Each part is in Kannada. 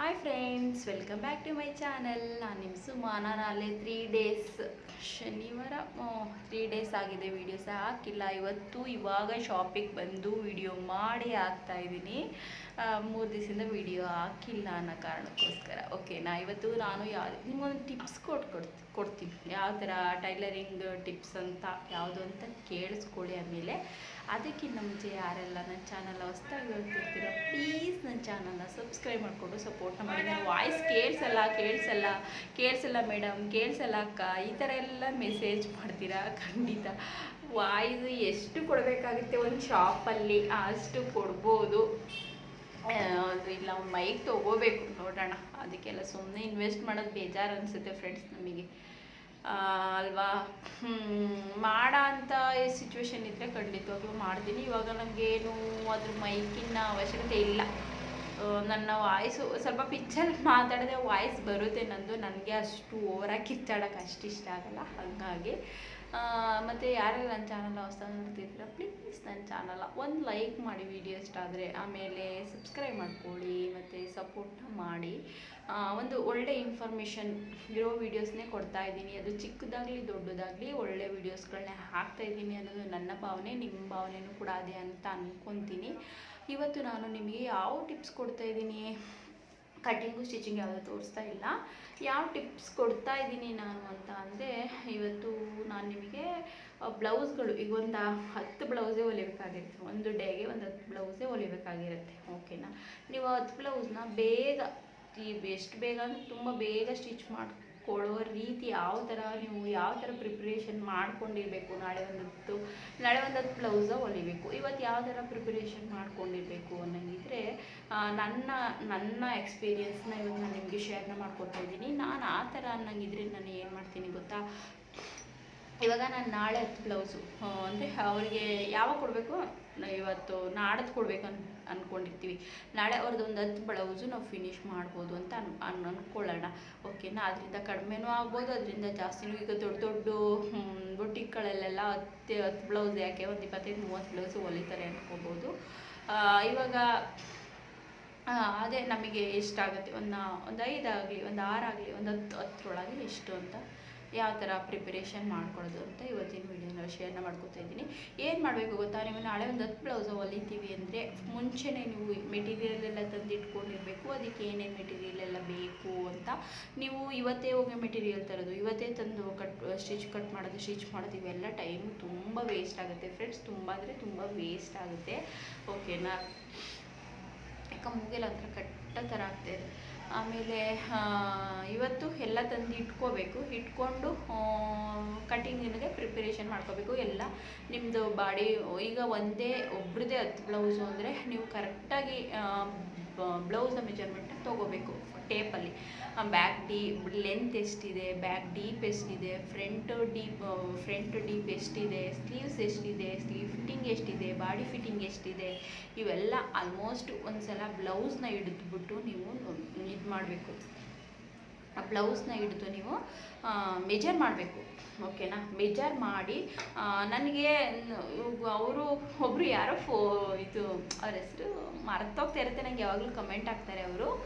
Hi friends, welcome back to my channel. ನಾನು ನಿಮ್ಮ ಸುಮಾ. ನಾನು ಅಲ್ಲೇ 3 ಡೇಸ್ ಶನಿವಾರ 3 ಡೇಸ್ ಆಗಿದೆ ವೀಡಿಯೋಸ್ ಹಾಕಿಲ್ಲ. ಇವಾಗ ಶಾಪಿಗೆ ಬಂದು ವಿಡಿಯೋ ಮಾಡಿ ಹಾಕ್ತಾಯಿದ್ದೀನಿ. 3 ದಿವಸದಿಂದ ವಿಡಿಯೋ ಹಾಕಿಲ್ಲ ಅನ್ನೋ ಕಾರಣಕ್ಕೋಸ್ಕರ. ಓಕೆನಾ, ಇವತ್ತು ನಾನು ನಿಮಗೊಂದು ಟಿಪ್ಸ್ ಕೊಡ್ತೀನಿ. ಯಾವ ಥರ ಟೈಲರಿಂಗ್ ಟಿಪ್ಸ್ ಅಂತ ಯಾವುದು ಅಂತ ಕೇಳಿಸ್ಕೊಳ್ಳಿ. ಆಮೇಲೆ ಅದಕ್ಕಿಂತ ಮುಂಚೆ ಯಾರೆಲ್ಲ ನನ್ನ ಚಾನಲ್ ಹೊಸ್ದಾಗಿ ಹೋಗ್ತಿರ್ತೀರ, ಪ್ಲೀಸ್ ನನ್ನ ಚಾನಲ್ನ ಸಬ್ಸ್ಕ್ರೈಬ್ ಮಾಡಿಕೊಂಡು ಸಪೋರ್ಟ್ನ ಮಾಡಿ. ನನ್ನ ವಾಯ್ಸ್ ಕೇಳಿಸಲ್ಲ ಮೇಡಮ್, ಕೇಳಿಸಲ್ಲ ಅಕ್ಕ, ಈ ಥರ ಎಲ್ಲ ಮೆಸೇಜ್ ಮಾಡ್ತೀರಾ. ಖಂಡಿತ ವಾಯ್ಸ್ ಎಷ್ಟು ಕೊಡಬೇಕಾಗುತ್ತೆ ಒಂದು ಶಾಪಲ್ಲಿ ಅಷ್ಟು ಕೊಡ್ಬೋದು. ಇಲ್ಲ ಮೈಕ್ ತೊಗೋಬೇಕು, ನೋಡೋಣ. ಅದಕ್ಕೆಲ್ಲ ಸುಮ್ಮನೆ ಇನ್ವೆಸ್ಟ್ ಮಾಡೋದು ಬೇಜಾರು ಅನಿಸುತ್ತೆ ಫ್ರೆಂಡ್ಸ್ ನಮಗೆ, ಅಲ್ವಾ? ಮಾಡೋ ಅಂಥ ಸಿಚುವೇಶನ್ ಇದ್ದರೆ ಖಂಡಿತವಾಗ್ಲೂ ಮಾಡ್ತೀನಿ. ಇವಾಗ ನನಗೇನು ಅದ್ರ ಮೈಕಿನ ಅವಶ್ಯಕತೆ ಇಲ್ಲ. ನನ್ನ ವಾಯ್ಸು ಸ್ವಲ್ಪ ಪಿಚ್ಚಲ್ಲಿ ಮಾತಾಡಿದ್ರೆ ವಾಯ್ಸ್ ಬರುತ್ತೆ ನಂದು. ನನಗೆ ಅಷ್ಟು ಓವರಾಗಿ ಕಿತ್ತಾಡೋಕೆ ಅಷ್ಟು ಇಷ್ಟ ಆಗಲ್ಲ. ಹಾಗಾಗಿ ಮತ್ತು ಯಾರೆಲ್ಲ ನನ್ನ ಚಾನಲ್ ಹೊಸ್ದಾಗಿ ನೋಡ್ತಿದ್ದೀರ, ಪ್ಲೀಸ್ ನನ್ನ ಚಾನಲ್ ಒಂದು ಲೈಕ್ ಮಾಡಿ ವಿಡಿಯೋ ಇಷ್ಟ ಆದರೆ. ಆಮೇಲೆ ಸಬ್ಸ್ಕ್ರೈಬ್ ಮಾಡ್ಕೊಳ್ಳಿ ಮತ್ತು ಸಪೋರ್ಟ್ನ ಮಾಡಿ. ಒಂದು ಒಳ್ಳೆ ಇನ್ಫಾರ್ಮೇಷನ್ ಇರೋ ವೀಡಿಯೋಸ್ನೇ ಕೊಡ್ತಾಯಿದ್ದೀನಿ. ಅದು ಚಿಕ್ಕದಾಗಲಿ ದೊಡ್ಡದಾಗಲಿ ಒಳ್ಳೆ ವೀಡಿಯೋಸ್ಗಳನ್ನೇ ಹಾಕ್ತಾಯಿದ್ದೀನಿ ಅನ್ನೋದು ನನ್ನ ಭಾವನೆ. ನಿಮ್ಮ ಭಾವನೆಯೂ ಕೂಡ ಅದೇ ಅಂತ ಅಂದ್ಕೊತೀನಿ. ಇವತ್ತು ನಾನು ನಿಮಗೆ ಯಾವ ಟಿಪ್ಸ್ ಕೊಡ್ತಾಯಿದ್ದೀನಿ, ಕಟ್ಟಿಂಗು ಸ್ಟಿಚಿಂಗ್ ಯಾವುದೂ ತೋರಿಸ್ತಾ ಇಲ್ಲ. ಯಾವ ಟಿಪ್ಸ್ ಕೊಡ್ತಾ ಇದ್ದೀನಿ ನಾನು ಅಂತ ಅಂದರೆ, ಇವತ್ತು ನಾನು ನಿಮಗೆ ಬ್ಲೌಸ್ಗಳು, ಈಗ ಒಂದು 10 ಬ್ಲೌಸೇ ಹೊಲಿಬೇಕಾಗಿರುತ್ತೆ. ಒಂದು ಡೇಗೆ ಒಂದು 10 ಬ್ಲೌಸೇ ಹೊಲಿಬೇಕಾಗಿರುತ್ತೆ. ಓಕೆನಾ, ನೀವು 10 ಬ್ಲೌಸ್ನ ಬೇಗ, ಎಷ್ಟು ಬೇಗ ಅಂದರೆ ತುಂಬ ಬೇಗ ಸ್ಟಿಚ್ ಮಾಡ್ಕೊಳ್ಳೋ ರೀತಿ ಯಾವ ಥರ ಪ್ರಿಪ್ರೇಷನ್ ಮಾಡ್ಕೊಂಡಿರಬೇಕು. ನಾಳೆ ಒಂದು 10 ಬ್ಲೌಸ ಹೊಲಿಬೇಕು. ಇವತ್ತು ಯಾವ ಥರ ಪ್ರಿಪ್ರೇಷನ್ ಮಾಡ್ಕೊಂಡಿರಬೇಕು ಅನ್ನೋಂಗಿದ್ರೆ, ನನ್ನ ಎಕ್ಸ್ಪೀರಿಯನ್ಸ್ನ ಇವತ್ತು ನಾನು ನಿಮಗೆ ಶೇರ್ನ ಮಾಡ್ಕೊಡ್ತಾ ಇದ್ದೀನಿ. ನಾನು ಆ ಥರ ಅನ್ನೋಂಗಿದ್ರೆ ನಾನು ಏನು ಮಾಡ್ತೀನಿ ಗೊತ್ತಾ, ಇವಾಗ ನಾನು ನಾಳೆ 10 ಬ್ಲೌಸು ಅಂದರೆ ಅವರಿಗೆ ಯಾವಾಗ ಕೊಡಬೇಕು, ಇವತ್ತು ನಾಡದ್ದು ಕೊಡಬೇಕು ಅಂದ್ಕೊಂಡಿರ್ತೀವಿ. ನಾಳೆ ಅವ್ರದ್ದು ಒಂದು 10 ಬ್ಲೌಸು ನಾವು ಫಿನಿಷ್ ಮಾಡ್ಬೋದು ಅಂತ ಅಂದ್ಕೊಳ್ಳೋಣ. ಓಕೆನಾ, ಅದರಿಂದ ಕಡಿಮೆನೂ ಆಗ್ಬೋದು, ಅದರಿಂದ ಜಾಸ್ತಿನೂ. ಈಗ ದೊಡ್ಡ ಬೊಟಿಕ್ಗಳಲ್ಲೆಲ್ಲ 10 ಬ್ಲೌಸ್ ಯಾಕೆ, ಒಂದು 25-30 ಬ್ಲೌಸು ಹೊಲಿತಾರೆ ಅಂದ್ಕೋಬೋದು. ಇವಾಗ ಅದೇ ನಮಗೆ ಎಷ್ಟಾಗುತ್ತೆ, ಒಂದು 5 ಆಗಲಿ, ಒಂದು 6 ಆಗಲಿ, ಒಂದು 10 ಎಷ್ಟು ಅಂತ ಯಾವ ಥರ ಪ್ರಿಪರೇಷನ್ ಮಾಡ್ಕೊಳ್ಳೋದು ಅಂತ ಇವತ್ತಿನ ವೀಡಿಯೋನ ಶೇರ್ನ ಮಾಡ್ಕೊತಾ ಇದ್ದೀನಿ. ಏನು ಮಾಡಬೇಕು ಗೊತ್ತಾ, ನೀವು ನಾಳೆ ಒಂದು 10 ಬ್ಲೌಸ್ ಹೊಲಿತೀವಿ ಅಂದರೆ ಮುಂಚೆನೇ ನೀವು ಮೆಟೀರಿಯಲ್ ಎಲ್ಲ ತಂದು ಇಟ್ಕೊಂಡಿರಬೇಕು. ಅದಕ್ಕೆ ಏನೇನು ಮೆಟೀರಿಯಲ್ ಎಲ್ಲ ಬೇಕು ಅಂತ ನೀವು ಇವತ್ತೇ ಹೋಗಿ ಮೆಟೀರಿಯಲ್ ತರೋದು, ಇವತ್ತೇ ತಂದು ಸ್ಟಿಚ್ ಮಾಡೋದು ಇವೆಲ್ಲ ಟೈಮು ತುಂಬ ವೇಸ್ಟ್ ಆಗುತ್ತೆ ಫ್ರೆಂಡ್ಸ್. ತುಂಬ ಅಂದರೆ ತುಂಬ ವೇಸ್ಟ್ ಆಗುತ್ತೆ. ಓಕೆನಾ, ಯಾಕೆ ಮೂಗೆಲ್ಲ ಒಂಥರ ಕಟ್ಟ ಥರ ಆಗ್ತಾಯಿದೆ. ಆಮೇಲೆ ಇವತ್ತು ಎಲ್ಲ ತಂದು ಇಟ್ಕೊಂಡು ಕಟಿಂಗಿಗೆ ಪ್ರಿಪರೇಷನ್ ಮಾಡ್ಕೋಬೇಕು. ಎಲ್ಲ ನಿಮ್ಮದು ಬಾಡಿ, ಈಗ ಒಬ್ರದ್ದೇ 10 ಬ್ಲೌಸು ಅಂದರೆ ನೀವು ಕರೆಕ್ಟಾಗಿ ಬ್ಲೌಸ್ನ ಮೆಜರ್ಮೆಂಟ್ ತೊಗೋಬೇಕು. ಟೇಪಲ್ಲಿ ಬ್ಯಾಕ್ ಲೆಂತ್ ಎಷ್ಟಿದೆ, ಬ್ಯಾಕ್ ಡೀಪ್ ಎಷ್ಟಿದೆ, ಫ್ರಂಟ್ ಡೀಪ್ ಎಷ್ಟಿದೆ, ಸ್ಲೀವ್ಸ್ ಎಷ್ಟಿದೆ, ಸ್ಲೀವ್ ಫಿಟ್ಟಿಂಗ್ ಎಷ್ಟಿದೆ, ಬಾಡಿ ಫಿಟ್ಟಿಂಗ್ ಎಷ್ಟಿದೆ, ಇವೆಲ್ಲ ಆಲ್ಮೋಸ್ಟ್ ಒಂದು ಸಲ ಬ್ಲೌಸ್ನ ಹಿಡಿದ್ಬಿಟ್ಟು ನೀವು ಇದು ಮಾಡಬೇಕು. ಆ ಬ್ಲೌಸ್ನ ಹಿಡಿದು ನೀವು ಮೆಜರ್ ಮಾಡಬೇಕು. ಓಕೆನಾ, ಮೆಜರ್ ಮಾಡಿ ನನಗೆ ಒಬ್ಬರು ಯಾರೋ ಇದು ಅವ್ರ ಹೆಸರು ಮರ್ತೋಗ್ತಾ ಇರುತ್ತೆ, ನನಗೆ ಯಾವಾಗಲೂ ಕಮೆಂಟ್ ಹಾಕ್ತಾರೆ.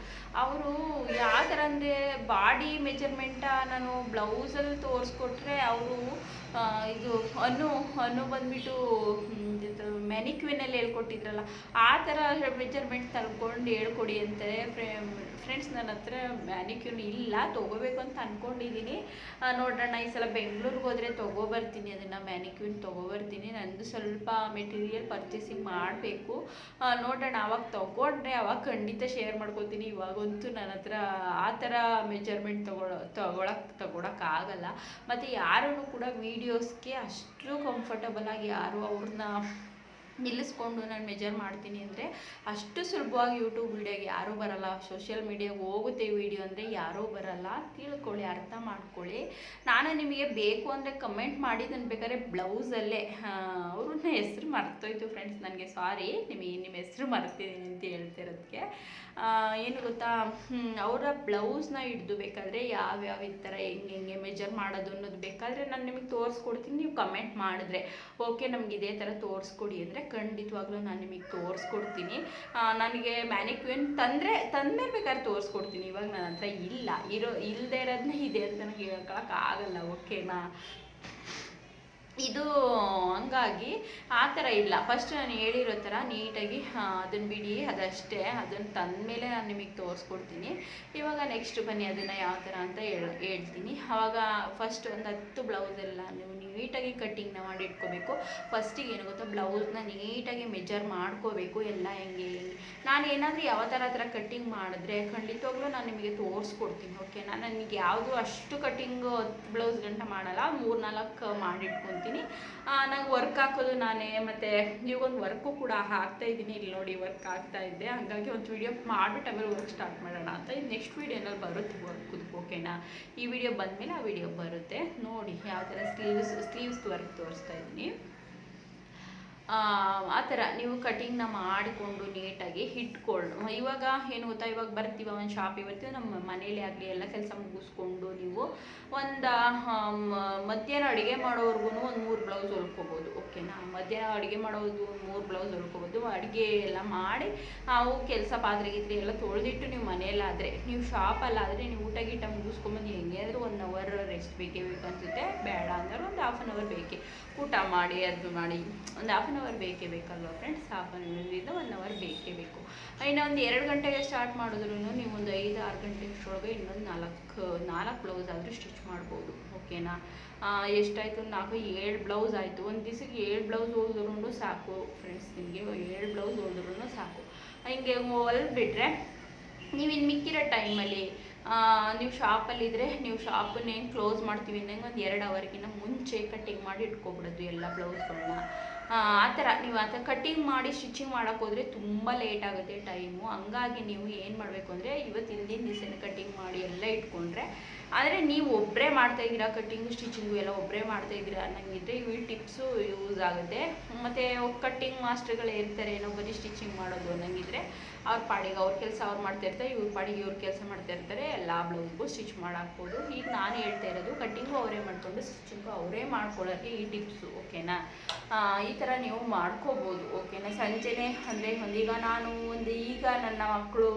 ಅವರು ಯಾವ ಥರ ಅಂದರೆ, ಬಾಡಿ ಮೆಜರ್ಮೆಂಟ ನಾನು ಬ್ಲೌಸಲ್ಲಿ ತೋರಿಸ್ಕೊಟ್ರೆ ಅವರು ಇದು ಅನ್ನು ಬಂದುಬಿಟ್ಟು ಮ್ಯಾನಿಕ್ವಿನಲ್ಲಿ ಹೇಳ್ಕೊಟ್ಟಿದ್ರಲ್ಲ, ಆ ಥರ ಮೆಜರ್ಮೆಂಟ್ ತಗೊಂಡು ಹೇಳ್ಕೊಡಿ ಅಂತಾರೆ. ಫ್ರೆಂಡ್ಸ್, ನನ್ನ ಹತ್ರ ಮ್ಯಾನಿಕ್ಯೂನ್ ಇಲ್ಲ, ತೊಗೋಬೇಕು ಅಂತ ಅಂದ್ಕೊಂಡಿದ್ದೀನಿ. ನೋಡೋಣ, ಈ ಸಲ ಬೆಂಗಳೂರಿಗೆ ಹೋದರೆ ತೊಗೊಬರ್ತೀನಿ, ಅದನ್ನು ಮ್ಯಾನಿಕ್ಯೂನ್ ತೊಗೊಬರ್ತೀನಿ. ನಂದು ಸ್ವಲ್ಪ ಮೆಟೀರಿಯಲ್ ಪರ್ಚೇಸಿಂಗ್ ಮಾಡಬೇಕು. ನೋಡೋಣ, ಅವಾಗ ತೊಗೊಂಡ್ರೆ ಅವಾಗ ಖಂಡಿತ ಶೇರ್ ಮಾಡ್ಕೊತೀನಿ. ಇವಾಗಂತೂ ನನ್ನ ಹತ್ರ ಆ ಥರ ಮೆಜರ್ಮೆಂಟ್ ತೊಗೊಳಕ್ಕಾಗಲ್ಲ. ಮತ್ತು ಯಾರೂ ಕೂಡ ವೀಡಿಯೋಸ್ಗೆ ಅಷ್ಟು ಕಂಫರ್ಟಬಲಾಗಿ ಯಾರು ಅವ್ರನ್ನ ನಿಲ್ಲಿಸ್ಕೊಂಡು ನಾನು ಮೆಜರ್ ಮಾಡ್ತೀನಿ ಅಂದರೆ ಅಷ್ಟು ಸುಲಭವಾಗಿ ಯೂಟ್ಯೂಬ್ ವೀಡಿಯೋಗೆ ಯಾರೂ ಬರಲ್ಲ. ಸೋಷಿಯಲ್ ಮೀಡಿಯಾಗೆ ಹೋಗುತ್ತೆ ವೀಡಿಯೋ ಅಂದರೆ ಯಾರೂ ಬರಲ್ಲ. ತಿಳ್ಕೊಳ್ಳಿ, ಅರ್ಥ ಮಾಡ್ಕೊಳ್ಳಿ. ನಾನು ನಿಮಗೆ ಬೇಕು ಅಂದರೆ ಕಮೆಂಟ್ ಮಾಡಿ. ನಾನು ಬೇಕಾದ್ರೆ ಬ್ಲೌಸಲ್ಲೇ ಅವ್ರನ್ನ ಹೆಸರು ಮರ್ತೋಯ್ತು ಫ್ರೆಂಡ್ಸ್, ನನಗೆ ಸಾರಿ, ನಿಮ್ಮ ಹೆಸರು ಮರ್ತಿದ್ದೀನಿ ಅಂತ ಹೇಳ್ತಿರೋದಕ್ಕೆ. ಏನು ಗೊತ್ತಾ, ಅವರ ಬ್ಲೌಸ್ನ ಹಿಡ್ದು ಬೇಕಾದರೆ ಯಾವ್ಯಾವ ಈ ಥರ ಹೆಂಗೆ ಮೆಜರ್ ಮಾಡೋದು ಅನ್ನೋದು ಬೇಕಾದರೆ ನಾನು ನಿಮಗೆ ತೋರಿಸ್ಕೊಡ್ತೀನಿ. ನೀವು ಕಮೆಂಟ್ ಮಾಡಿದ್ರೆ ಓಕೆ ನಮ್ಗೆ ಇದೇ ಥರ ತೋರಿಸ್ಕೊಡಿ ಅಂದರೆ ಖಂಡಿತವಾಗ್ಲೂ ನಾನು ನಿಮಗೆ ತೋರಿಸ್ಕೊಡ್ತೀನಿ. ನನಗೆ ಮ್ಯಾನಿಕ್ಯೂನ್ ತಂದ್ಮೇಲೆ ಬೇಕಾದ್ರೆ ತೋರಿಸ್ಕೊಡ್ತೀನಿ. ಇವಾಗ ನನ್ನ ಹತ್ರ ಇಲ್ಲದೆ ಇರೋದನ್ನ ಇದೆ ಅಂತ ನನಗೆ ಹೇಳ್ಕೊಳಕ್ಕಾಗಲ್ಲ, ಓಕೆನಾ. ಇದು ಹಂಗಾಗಿ ಆ ಥರ ಇಲ್ಲ. ಫಸ್ಟ್ ನಾನು ಹೇಳಿರೋ ಥರ ನೀಟಾಗಿ ಅದನ್ನು ಬಿಡಿ, ಅದಷ್ಟೇ. ಅದನ್ನು ತಂದಮೇಲೆ ನಾನು ನಿಮಗೆ ತೋರಿಸ್ಕೊಡ್ತೀನಿ. ಇವಾಗ ನೆಕ್ಸ್ಟ್ ಬನ್ನಿ ಅದನ್ನು ಯಾವ ಥರ ಅಂತ ಹೇಳ್ತೀನಿ. ಆವಾಗ ಫಸ್ಟ್ ಒಂದು 10 ಬ್ಲೌಸೆಲ್ಲ ನೀವು ನೀಟಾಗಿ ಕಟ್ಟಿಂಗ್ನ ಮಾಡಿ ಇಟ್ಕೋಬೇಕು. ಫಸ್ಟಿಗೆ ಏನು ಗೊತ್ತಾ, ಬ್ಲೌಸ್ನ ನೀಟಾಗಿ ಮೆಜರ್ ಮಾಡ್ಕೋಬೇಕು. ಎಲ್ಲ ಹೆಂಗೆ ನಾನು ಏನಾದರೂ ಯಾವ ಥರ ಕಟ್ಟಿಂಗ್ ಮಾಡಿದ್ರೆ ಖಂಡಿತವಾಗ್ಲೂ ನಾನು ನಿಮಗೆ ತೋರಿಸ್ಕೊಡ್ತೀನಿ, ಓಕೆನಾ. ನನಗೆ ಯಾವುದು ಅಷ್ಟು ಕಟ್ಟಿಂಗು 10 ಬ್ಲೌಸ್ ಗಂಟ ಮಾಡಲ್ಲ, 3-4 ಮಾಡಿಟ್ಕೊತೀನಿ. ನಂಗೆ ವರ್ಕ್ ಹಾಕೋದು ನಾನೇ, ಮತ್ತು ಇವಾಗೊಂದು ವರ್ಕು ಕೂಡ ಹಾಕ್ತಾಯಿದ್ದೀನಿ. ಇಲ್ಲಿ ನೋಡಿ ವರ್ಕ್ ಆಗ್ತಾಯಿದ್ದೆ, ಹಾಗಾಗಿ ಒಂದು ವಿಡಿಯೋ ಮಾಡಿಬಿಟ್ಟು ಆಮೇಲೆ ವರ್ಕ್ ಸ್ಟಾರ್ಟ್ ಮಾಡೋಣ ಅಂತ. ಇದು ನೆಕ್ಸ್ಟ್ ವೀಡಿಯೋನಲ್ಲಿ ಬರುತ್ತೆ ವರ್ಕ್, ಓಕೆನಾ. ಈ ವಿಡಿಯೋ ಬಂದಮೇಲೆ ಆ ವಿಡಿಯೋ ಬರುತ್ತೆ ನೋಡಿ. ಯಾವ ಥರ ಸ್ಲೀವ್ಸ್ ವರ್ಕ್ ತೋರಿಸ್ತಾ ಇದ್ದೀನಿ. ಆ ಥರ ನೀವು ಕಟಿಂಗ್ನ ಮಾಡಿಕೊಂಡು ನೀಟಾಗಿ ಇಟ್ಕೊಂಡು, ಇವಾಗ ಏನು ಗೊತ್ತಾ, ಇವಾಗ ಬರ್ತೀವಿ ಒಂದು ಶಾಪಿಗೆ ಬರ್ತೀವಿ, ನಮ್ಮ ಮನೇಲಿ ಆಗಲಿ ಎಲ್ಲ ಕೆಲಸ ಮುಗಿಸ್ಕೊಂಡು ನೀವು ಒಂದು ಮಧ್ಯಾಹ್ನ ಅಡುಗೆ ಮಾಡೋವರೆಗೂ ಒಂದು 3 ಬ್ಲೌಸ್ ಹೊಲ್ಕೋಬೋದು, ಓಕೆನಾ. ಮಧ್ಯಾಹ್ನ ಅಡುಗೆ ಮಾಡೋದು 3 ಬ್ಲೌಸ್ ಹೊಲ್ಕೋಬೋದು. ಅಡುಗೆ ಎಲ್ಲ ಮಾಡಿ ಅವು ಕೆಲಸ ಪಾತ್ರೆ ಗೀತ್ರೆ ಎಲ್ಲ ತೊಳೆದಿಟ್ಟು ನೀವು ಮನೆಯಲ್ಲಾದರೆ, ನೀವು ಶಾಪಲ್ಲಾದರೆ ನೀವು ಊಟ ಗೀಟ ಮುಗಿಸ್ಕೊಂಬಂದು ಹೆಂಗೆ ಆದರೂ 1 ಅವರ್ ರೆಸ್ಟ್ ಬೇಕೇ ಅನಿಸುತ್ತೆ. ಬೇಡ ಅಂದ್ರೆ ಒಂದು 1/2 ಅವರ್ ಬೇಕೇ, ಊಟ ಮಾಡಿ ಅದು ಮಾಡಿ ಒಂದು 1/2 ಅವರ್ ಬೇಕೇ ಬೇಕಲ್ವ ಫ್ರೆಂಡ್ಸ್. 1/2 ಅವರಿಂದ 1 ಅವರ್ ಬೇಕೇ ಬೇಕು. ಇನ್ನು ಒಂದು 2 ಗಂಟೆಗೆ ಸ್ಟಾರ್ಟ್ ಮಾಡಿದ್ರು ನೀವು ಒಂದು 5-6 ಗಂಟೆ ಅಷ್ಟರೊಳಗೆ ಇನ್ನೊಂದು 4 ಬ್ಲೌಸ್ ಆದರೂ ಸ್ಟಿಚ್ ಮಾಡ್ಬೋದು, ಓಕೆನಾ. ಎಷ್ಟಾಯಿತು, 4-7 ಬ್ಲೌಸ್ ಆಯಿತು. ಒಂದು ದಿವಸಕ್ಕೆ 7 ಬ್ಲೌಸ್ ಹೊಲಿದ್ರೂ ಸಾಕು ಫ್ರೆಂಡ್ಸ್, ನಿಮಗೆ 7 ಬ್ಲೌಸ್ ಹೊಲಿದ್ರೂ ಸಾಕು. ಹಿಂಗೆ ಹೊಲ್ಬಿಟ್ರೆ ನೀವು ಇನ್ನು ಮಿಕ್ಕಿರೋ ಟೈಮಲ್ಲಿ ನೀವು ಶಾಪಲ್ಲಿದ್ದರೆ ನೀವು ಶಾಪನ್ನೇನು ಕ್ಲೋಸ್ ಮಾಡ್ತೀವಿ ಅಂದಂಗೆ ಒಂದು 2 ಅವರ್ಗಿಂತ ಮುಂಚೆ ಕಟ್ಟಿಂಗ್ ಮಾಡಿ ಇಟ್ಕೊಬಿಡೋದು ಎಲ್ಲ ಬ್ಲೌಸ್ಗಳನ್ನ. ಆ ಥರ ನೀವು ಆ ಥರ ಕಟ್ಟಿಂಗ್ ಮಾಡಿ ಸ್ಟಿಚಿಂಗ್ ಮಾಡೋಕ್ಕೆ ಹೋದರೆ ತುಂಬ ಲೇಟ್ ಆಗುತ್ತೆ ಟೈಮು. ಹಂಗಾಗಿ ನೀವು ಏನು ಮಾಡಬೇಕು ಅಂದರೆ ಇವತ್ತು ಹಿಂದಿನ ದಿವಸನೇ ಕಟ್ಟಿಂಗ್ ಮಾಡಿ ಎಲ್ಲ ಇಟ್ಕೊಂಡ್ರೆ, ಆದರೆ ನೀವು ಒಬ್ಬರೇ ಮಾಡ್ತಾಯಿದ್ದೀರಾ ಕಟ್ಟಿಂಗು ಸ್ಟಿಚಿಂಗು ಎಲ್ಲ ಒಬ್ಬರೇ ಮಾಡ್ತಾಯಿದ್ದೀರಾ ಅನ್ನಂಗಿದ್ರೆ ಇವು ಟಿಪ್ಸು ಯೂಸ್ ಆಗುತ್ತೆ. ಮತ್ತು ಕಟ್ಟಿಂಗ್ ಮಾಸ್ಟರ್ಗಳೇ ಇರ್ತಾರೆ, ಏನೋ ಬರೀ ಸ್ಟಿಚಿಂಗ್ ಮಾಡೋದು ಅನ್ನಂಗಿದ್ರೆ ಅವ್ರ ಪಾಡಿಗೆ ಅವ್ರ ಕೆಲಸ ಅವ್ರು ಮಾಡ್ತಾಯಿರ್ತಾರೆ, ಇವ್ರ ಪಾಡಿಗೆ ಇವ್ರ ಕೆಲಸ ಮಾಡ್ತಾಯಿರ್ತಾರೆ, ಎಲ್ಲ ಬ್ಲೌಸ್ಗೂ ಸ್ಟಿಚ್ ಮಾಡಾಕ್ಬೋದು. ಈಗ ನಾನು ಹೇಳ್ತಾ ಇರೋದು ಕಟ್ಟಿಂಗು ಅವರೇ ಮಾಡಿಕೊಂಡು ಸ್ಟಿಚಿಂಗು ಅವರೇ ಮಾಡ್ಕೊಳ್ಳೋಕ್ಕೆ ಈ ಟಿಪ್ಸು, ಓಕೆನಾ. ಈ ಥರ ನೀವು ಮಾಡ್ಕೋಬೋದು, ಓಕೆನಾ. ಸಂಜೆನೇ ಅಂದರೆ ಈಗ ನನ್ನ ಮಕ್ಕಳು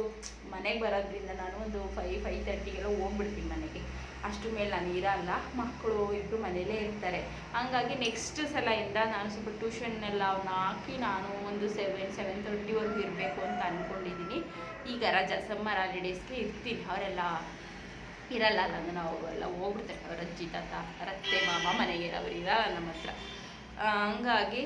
ಮನೆಗೆ ಬರೋದ್ರಿಂದ ನಾನು ಒಂದು 5-5:30ಗೆಲ್ಲ ಹೋಗ್ಬಿಡ್ತೀನಿ ಮನೆಗೆ. ಅಷ್ಟು ಮೇಲೆ ನಾನು ಇರಲ್ಲ, ಮಕ್ಕಳು ಇಬ್ಬರು ಮನೇಲೇ ಇರ್ತಾರೆ. ಹಂಗಾಗಿ ನೆಕ್ಸ್ಟ್ ಸಲದಿಂದ ನಾನು ಸ್ವಲ್ಪ ಟ್ಯೂಷನ್ನೆಲ್ಲ ಅವನ್ನ ಹಾಕಿ ನಾನು ಒಂದು 7-7:30ವರೆಗೂ ಇರಬೇಕು ಅಂತ ಅಂದ್ಕೊಂಡಿದ್ದೀನಿ. ಈಗ ರಜಾ ಸಮ್ಮರ್ ಹಾಲಿಡೇಸ್ಗೆ ಇರ್ತೀನಿ. ಅವರೆಲ್ಲ ಇರಲ್ಲ ನಾನು, ಅವರೆಲ್ಲ ಹೋಗ್ಬಿಡ್ತಾರೆ, ಅವ್ರ ಅಜ್ಜಿ ತಾತ ಅತ್ತೆ ಮಾಮ ಮನೆಗೆ ಅವ್ರು ಇರಲ್ಲ ನಮ್ಮ ಹತ್ರ. ಹಂಗಾಗಿ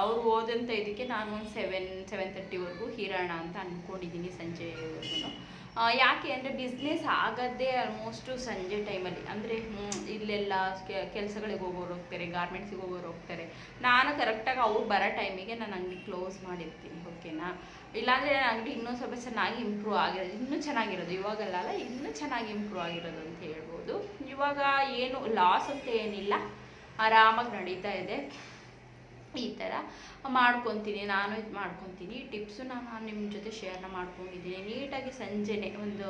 ಅವ್ರು ಓದಂಥ ಇದಕ್ಕೆ ನಾನು ಒಂದು 7-7:30ವರೆಗೂ ಇರೋಣ ಅಂತ ಅಂದ್ಕೊಂಡಿದ್ದೀನಿ ಸಂಜೆವರೆಗೂ. ಯಾಕೆ ಅಂದರೆ ಬಿಸ್ನೆಸ್ ಆಗೋದೇ ಆಲ್ಮೋಸ್ಟು ಸಂಜೆ ಟೈಮಲ್ಲಿ. ಅಂದರೆ ಇಲ್ಲೆಲ್ಲ ಕೆಲಸಗಳಿಗೆ ಹೋಗೋರು ಹೋಗ್ತಾರೆ, ಗಾರ್ಮೆಂಟ್ಸಿಗೆ ಹೋಗೋರು ಹೋಗ್ತಾರೆ. ನಾನು ಕರೆಕ್ಟಾಗಿ ಅವ್ರು ಬರೋ ಟೈಮಿಗೆ ನಾನು ಅಂಗಡಿ ಕ್ಲೋಸ್ ಮಾಡಿರ್ತೀನಿ, ಓಕೆನಾ. ಇಲ್ಲಾಂದರೆ ನನ್ನ ಅಂಗಡಿ ಇನ್ನೂ ಸ್ವಲ್ಪ ಚೆನ್ನಾಗಿ ಇಂಪ್ರೂವ್ ಆಗಿರೋದು, ಇನ್ನೂ ಚೆನ್ನಾಗಿರೋದು, ಇವಾಗಲ್ಲ ಇನ್ನೂ ಚೆನ್ನಾಗಿ ಇಂಪ್ರೂವ್ ಆಗಿರೋದು ಅಂತ ಹೇಳ್ಬೋದು. ಇವಾಗ ಏನು ಲಾಸ್ ಅಂತ ಏನಿಲ್ಲ, ಆರಾಮಾಗಿ ನಡೀತಾ ಇದೆ. ಈ ಥರ ಮಾಡ್ಕೊತೀನಿ, ನಾನು ಇದು ಮಾಡ್ಕೊತೀನಿ. ಈ ಟಿಪ್ಸು ನಾನು ನಿಮ್ಮ ಜೊತೆ ಶೇರ್ನ ಮಾಡ್ಕೊಂಡಿದ್ದೀನಿ. ನೀಟಾಗಿ ಸಂಜೆನೆ ಒಂದು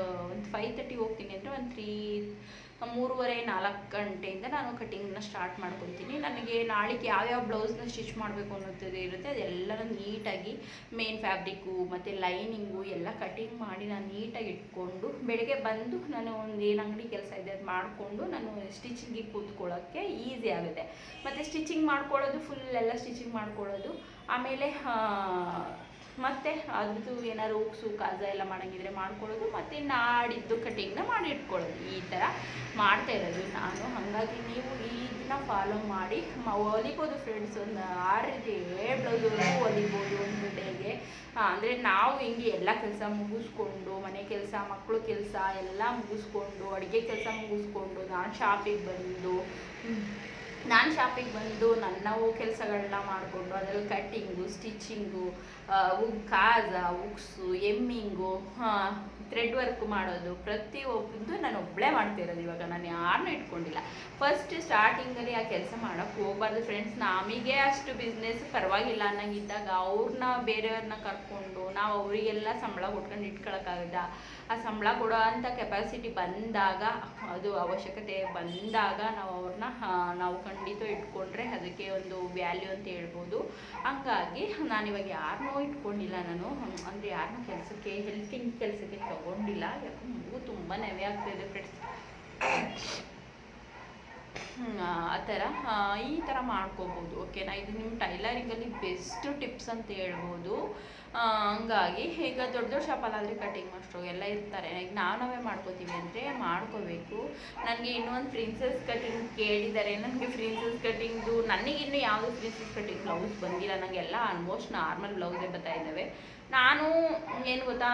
5:30 ಹೋಗ್ತೀನಿ ಅಂದರೆ ಒಂದು 3:30-4 ಗಂಟೆಯಿಂದ ನಾನು ಕಟ್ಟಿಂಗ್ನ ಸ್ಟಾರ್ಟ್ ಮಾಡ್ಕೊತೀನಿ. ನನಗೆ ನಾಳೆಗೆ ಯಾವ್ಯಾವ ಬ್ಲೌಸ್ನ ಸ್ಟಿಚ್ ಮಾಡಬೇಕು ಅನ್ನೋದು ಇರುತ್ತೆ, ಅದೆಲ್ಲನೂ ನೀಟಾಗಿ ಮೇನ್ ಫ್ಯಾಬ್ರಿಕ್ಕು ಮತ್ತು ಲೈನಿಂಗು ಎಲ್ಲ ಕಟ್ಟಿಂಗ್ ಮಾಡಿ ನಾನು ನೀಟಾಗಿ ಇಟ್ಕೊಂಡು ಬೆಳಗ್ಗೆ ಬಂದು ನಾನು ಒಂದು ಏನು ಅಂಗಡಿ ಕೆಲಸ ಇದೆ ಅದು ಮಾಡಿಕೊಂಡು ನಾನು ಸ್ಟಿಚಿಂಗಿಗೆ ಕೂತ್ಕೊಳ್ಳೋಕ್ಕೆ ಈಸಿ ಆಗುತ್ತೆ. ಮತ್ತು ಸ್ಟಿಚಿಂಗ್ ಮಾಡ್ಕೊಳ್ಳೋದು ಫುಲ್ಲೆಲ್ಲ ಸ್ಟಿಚಿಂಗ್ ಮಾಡ್ಕೊಳ್ಳೋದು, ಆಮೇಲೆ ಮತ್ತು ಅದ್ರದ್ದು ಏನಾದ್ರು ಉಕ್ಸು ಕಾಜ ಎಲ್ಲ ಮಾಡೋಂಗಿದ್ರೆ ಮಾಡ್ಕೊಳ್ಳೋದು, ಮತ್ತು ನಾಡಿದ್ದು ಕಟ್ಟಿಂಗ್ನ ಮಾಡಿ ಇಟ್ಕೊಳ್ಳೋದು. ಈ ಥರ ಮಾಡ್ತಾ ಇರೋದು ನಾನು. ಹಾಗಾಗಿ ನೀವು ಇದನ್ನ ಫಾಲೋ ಮಾಡಿ ಹೊಲಿಬೋದು ಫ್ರೆಂಡ್ಸ್. ಒಂದು 6-7 ಬ್ಲೌಸ್ವರೆಗೂ ಹೊಲಿಬೋದು ಒಂದು ಡೇಗೆ. ಅಂದರೆ ನಾವು ಹಿಂಗೆ ಎಲ್ಲ ಕೆಲಸ ಮುಗಿಸ್ಕೊಂಡು, ಮನೆ ಕೆಲಸ ಮಕ್ಕಳು ಕೆಲಸ ಎಲ್ಲ ಮುಗಿಸ್ಕೊಂಡು, ಅಡುಗೆ ಕೆಲಸ ಮುಗಿಸ್ಕೊಂಡು, ನಾನು ಶಾಪಿಗೆ ಬಂದು ನಾನು ಶಾಪಿಗೆ ಬಂದು ನನ್ನವು ಕೆಲಸಗಳನ್ನ ಮಾಡಿಕೊಂಡು ಅದರಲ್ಲಿ ಕಟ್ಟಿಂಗು, ಸ್ಟಿಚಿಂಗು, ಕಾಜ, ಉಕ್ಸು, ಎಮ್ಮಿಂಗು, ಥ್ರೆಡ್ ವರ್ಕ್ ಮಾಡೋದು ಪ್ರತಿಯೊಬ್ಬದ್ದು ನಾನು ಒಬ್ಬಳೇ ಮಾಡ್ತಿರೋದು. ಇವಾಗ ನಾನು ಯಾರನ್ನೂ ಇಟ್ಕೊಂಡಿಲ್ಲ. ಫಸ್ಟ್ ಸ್ಟಾರ್ಟಿಂಗಲ್ಲಿ ಆ ಕೆಲಸ ಮಾಡೋಕ್ಕೆ ಹೋಗ್ಬಾರ್ದು ಫ್ರೆಂಡ್ಸ್. ನಮಗೆ ಅಷ್ಟು ಬಿಸ್ನೆಸ್ ಪರವಾಗಿಲ್ಲ ಅನ್ನಂಗಿದ್ದಾಗ ಅವ್ರನ್ನ ಬೇರೆಯವ್ರನ್ನ ಕರ್ಕೊಂಡು ನಾವು ಅವರಿಗೆಲ್ಲ ಸಂಬಳ ಕೊಟ್ಕೊಂಡು ಇಟ್ಕೊಳಕ್ಕಾಗದ. ಆ ಸಂಬಳ ಕೊಡೋ ಅಂಥ ಕೆಪಾಸಿಟಿ ಬಂದಾಗ, ಅದು ಅವಶ್ಯಕತೆ ಬಂದಾಗ ನಾವು ಅವ್ರನ್ನ ನಾವು ಖಂಡಿತ ಇಟ್ಕೊಂಡ್ರೆ ಅದಕ್ಕೆ ಒಂದು ವ್ಯಾಲ್ಯೂ ಅಂತ ಹೇಳ್ಬೋದು. ಹಂಗಾಗಿ ನಾನಿವಾಗ ಯಾರನ್ನೂ ಇಟ್ಕೊಂಡಿಲ್ಲ. ನಾನು ಅಂದರೆ ಯಾರನ್ನೂ ಕೆಲಸಕ್ಕೆ ಹೆಲ್ಪಿಂಗ್ ಕೆಲಸಕ್ಕೆ ತಗೊಂಡಿಲ್ಲ. ಯಾಕೆ ಮಗು ತುಂಬ ನೆವೆ ಆಗ್ತಾಯಿದೆ ಫ್ರೆಂಡ್ಸ್. ಆ ಥರ ಈ ಥರ ಮಾಡ್ಕೋಬೋದು. ಓಕೆನಾ, ಇದು ನಿಮ್ಮ ಟೈಲರಿಂಗಲ್ಲಿ ಬೆಸ್ಟ್ ಟಿಪ್ಸ್ ಅಂತ ಹೇಳ್ಬೋದು. ಹಂಗಾಗಿ ಈಗ ದೊಡ್ಡ ದೊಡ್ಡ ಶಾಪಲ್ಲಾದರೆ ಕಟಿಂಗ್ ಮಾಸ್ಟ್ರು ಎಲ್ಲ ಇರ್ತಾರೆ. ಈಗ ನಾವೇ ಮಾಡ್ಕೋತೀವಿ ಅಂದರೆ ಮಾಡ್ಕೋಬೇಕು. ನನಗೆ ಇನ್ನೊಂದು ಪ್ರಿನ್ಸಸ್ ಕಟಿಂಗ್ ಕೇಳಿದ್ದಾರೆ. ನನಗೆ ಪ್ರಿನ್ಸಸ್ ಕಟಿಂಗ್ದು ನನಗಿನ್ನೂ ಯಾವುದು ಪ್ರಿನ್ಸಸ್ ಕಟಿಂಗ್ ಬ್ಲೌಸ್ ಬಂದಿಲ್ಲ. ನನಗೆಲ್ಲ ಆಲ್ಮೋಸ್ಟ್ ನಾರ್ಮಲ್ ಬ್ಲೌಸೇ ಬರ್ತಾ ಇದ್ದಾವೆ. ನಾನು ಏನು ಗೊತ್ತಾ,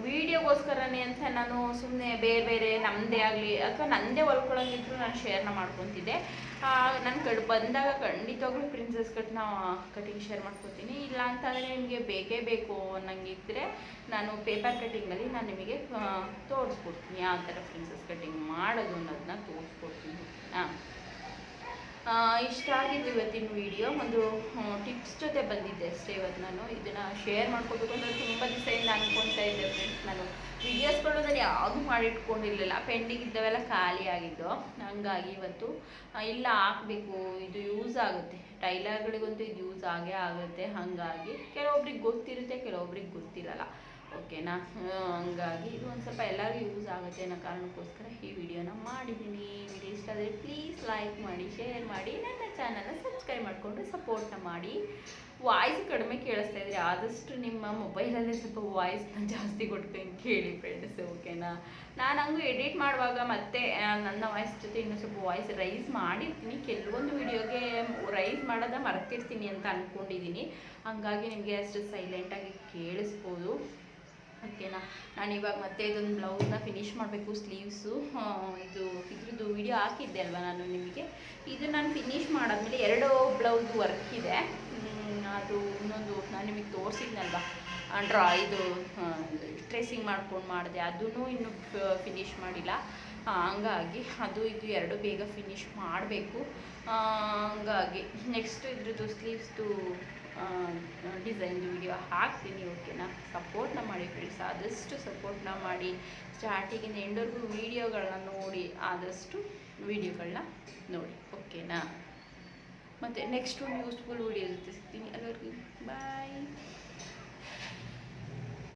ವೀಡಿಯೋಗೋಸ್ಕರನೇ ಅಂತ ನಾನು ಸುಮ್ಮನೆ ಬೇರೆ ಬೇರೆ ನಮ್ಮದೇ ಆಗಲಿ ಅಥವಾ ನನ್ನದೇ ಹೊಲ್ಕೊಳ್ಳೋಂಗಿದ್ರು ನಾನು ಶೇರ್ನ ಮಾಡ್ಕೊತಿದ್ದೆ. ನನ್ನ ಬಂದಾಗ ಖಂಡಿತವಾಗ್ಲೂ ಪ್ರಿನ್ಸಸ್ ಕಟಿಂಗ್ ಶೇರ್ ಮಾಡ್ಕೊತೀನಿ. ಇಲ್ಲ ಅಂತಂದರೆ ನಿಮಗೆ ಬೇಕೇ ಬೇಕು ಅನ್ನಂಗಿದ್ರೆ ನಾನು ಪೇಪರ್ ಕಟ್ಟಿಂಗಲ್ಲಿ ನಾನು ನಿಮಗೆ ತೋರಿಸ್ಕೊಡ್ತೀನಿ. ಯಾವ ಥರ ಪ್ರಿನ್ಸಸ್ ಕಟಿಂಗ್ ಮಾಡೋದು ಅನ್ನೋದನ್ನ ತೋರಿಸ್ಕೊಡ್ತೀನಿ. ಇಷ್ಟ ಆಗಿದ್ದು ಇವತ್ತಿನ ವಿಡಿಯೋ. ಒಂದು ಟಿಪ್ಸ್ ಜೊತೆ ಬಂದಿದ್ದೆ ಅಷ್ಟೇ ಇವತ್ತು. ನಾನು ಇದನ್ನು ಶೇರ್ ಮಾಡ್ಕೋಬೇಕು ಅಂದರೆ ತುಂಬ ದಿವಸದಿಂದ ಅನ್ಕೊತಾ ಇದ್ದೆ ಫ್ರೆಂಡ್ಸ್. ನಾನು ವಿಡಿಯೋಸ್ಗಳು ನಾನು ಯಾವುದು ಮಾಡಿಟ್ಕೊಂಡಿರಲಿಲ್ಲ, ಪೆಂಡಿಂಗ್ ಇದ್ದವೆಲ್ಲ ಖಾಲಿ ಆಗಿದ್ದು. ಹಂಗಾಗಿ ಇವತ್ತು ಇಲ್ಲ ಹಾಕಬೇಕು, ಇದು ಯೂಸ್ ಆಗುತ್ತೆ, ಟೈಲರ್ಗಳಿಗಂತೂ ಇದು ಯೂಸ್ ಆಗೇ ಆಗುತ್ತೆ. ಹಾಗಾಗಿ ಕೆಲವೊಬ್ರಿಗೆ ಗೊತ್ತಿರುತ್ತೆ, ಕೆಲವೊಬ್ರಿಗೆ ಗೊತ್ತಿರಲ್ಲ. ಓಕೆನಾ, ಹಂಗಾಗಿ ಇದು ಒಂದು ಸ್ವಲ್ಪ ಎಲ್ಲರಿಗೂ ಯೂಸ್ ಆಗುತ್ತೆ ಅನ್ನೋ ಕಾರಣಕ್ಕೋಸ್ಕರ ಈ ವಿಡಿಯೋನ ಮಾಡಿದ್ದೀನಿ. ವಿಡಿಯೋ ಇಷ್ಟ ಆದರೆ ಪ್ಲೀಸ್ ಲೈಕ್ ಮಾಡಿ, ಶೇರ್ ಮಾಡಿ, ನನ್ನ ಚಾನಲ್ನ ಸಬ್ಸ್ಕ್ರೈಬ್ ಮಾಡಿಕೊಂಡು ಸಪೋರ್ಟ್ನ ಮಾಡಿ. ವಾಯ್ಸ್ ಕಡಿಮೆ ಕೇಳಿಸ್ತಾ ಇದ್ರೆ ಆದಷ್ಟು ನಿಮ್ಮ ಮೊಬೈಲಲ್ಲೇ ಸ್ವಲ್ಪ ವಾಯ್ಸ್ನ ಜಾಸ್ತಿ ಕೊಟ್ಕೊಂಡು ಕೇಳಿ ಫ್ರೆಂಡ್ಸ್. ಓಕೆನಾ, ನಾನು ಹಂಗೂ ಎಡಿಟ್ ಮಾಡುವಾಗ ಮತ್ತೆ ನನ್ನ ವಾಯ್ಸ್ ಜೊತೆ ಇನ್ನೂ ಸ್ವಲ್ಪ ವಾಯ್ಸ್ ರೈಸ್ ಮಾಡಿರ್ತೀನಿ. ಕೆಲವೊಂದು ವಿಡಿಯೋಗೆ ರೈಸ್ ಮಾಡೋದ ಮರ್ತಿರ್ತೀನಿ ಅಂತ ಅಂದ್ಕೊಂಡಿದ್ದೀನಿ. ಹಾಗಾಗಿ ನಿಮಗೆ ಅಷ್ಟು ಸೈಲೆಂಟಾಗಿ ಕೇಳಿಸ್ಬೋದು. ಓಕೆನಾ, ನಾನು ಇವಾಗ ಮತ್ತೆ ಇದೊಂದು ಬ್ಲೌಸ್ನ ಫಿನಿಶ್ ಮಾಡಬೇಕು. ಸ್ಲೀವ್ಸು ಇದ್ರದ್ದು ವಿಡಿಯೋ ಹಾಕಿದ್ದೆ ಅಲ್ವಾ ನಾನು ನಿಮಗೆ. ಇದು ನಾನು ಫಿನಿಶ್ ಮಾಡಾದ್ಮೇಲೆ 2 ಬ್ಲೌಸ್ ವರ್ಕ್ ಇದೆ. ಅದು ಇನ್ನೊಂದು ನಾನು ನಿಮಗೆ ತೋರಿಸಿದ್ನಲ್ವ, ಇದು ಟ್ರೇಸಿಂಗ್ ಮಾಡ್ಕೊಂಡು ಮಾಡಿದೆ, ಅದೂ ಇನ್ನೂ ಫಿನಿಶ್ ಮಾಡಿಲ್ಲ. ಹಂಗಾಗಿ ಅದು ಇದು 2 ಬೇಗ ಫಿನಿಶ್ ಮಾಡಬೇಕು. ಹಂಗಾಗಿ ನೆಕ್ಸ್ಟ್ ಇದ್ರದ್ದು ಸ್ಲೀವ್ಸ್ದು ಡಿಸೈನ್ದು ವಿಡಿಯೋ ಹಾಕ್ತೀನಿ. ಓಕೆನಾ, ಸಪೋರ್ಟ್ನ ಮಾಡಿ ಫ್ರೆಂಡ್ಸ್, ಆದಷ್ಟು ಸಪೋರ್ಟ್ನ ಮಾಡಿ. ಸ್ಟಾರ್ಟಿಂಗಿಂದ ಎಂಡ್ವರೆಗೂ ವೀಡಿಯೋಗಳನ್ನ ನೋಡಿ, ಆದಷ್ಟು ವೀಡಿಯೋಗಳನ್ನ ನೋಡಿ. ಓಕೆನಾ, ಮತ್ತು ನೆಕ್ಸ್ಟ್ ಒಂದು ಯೂಸ್ಫುಲ್ ವೀಡಿಯೋ ಜೊತೆ ಸಿಗ್ತೀನಿ. ಅಲ್ಲಿವರೆಗೂ ಬಾಯ್.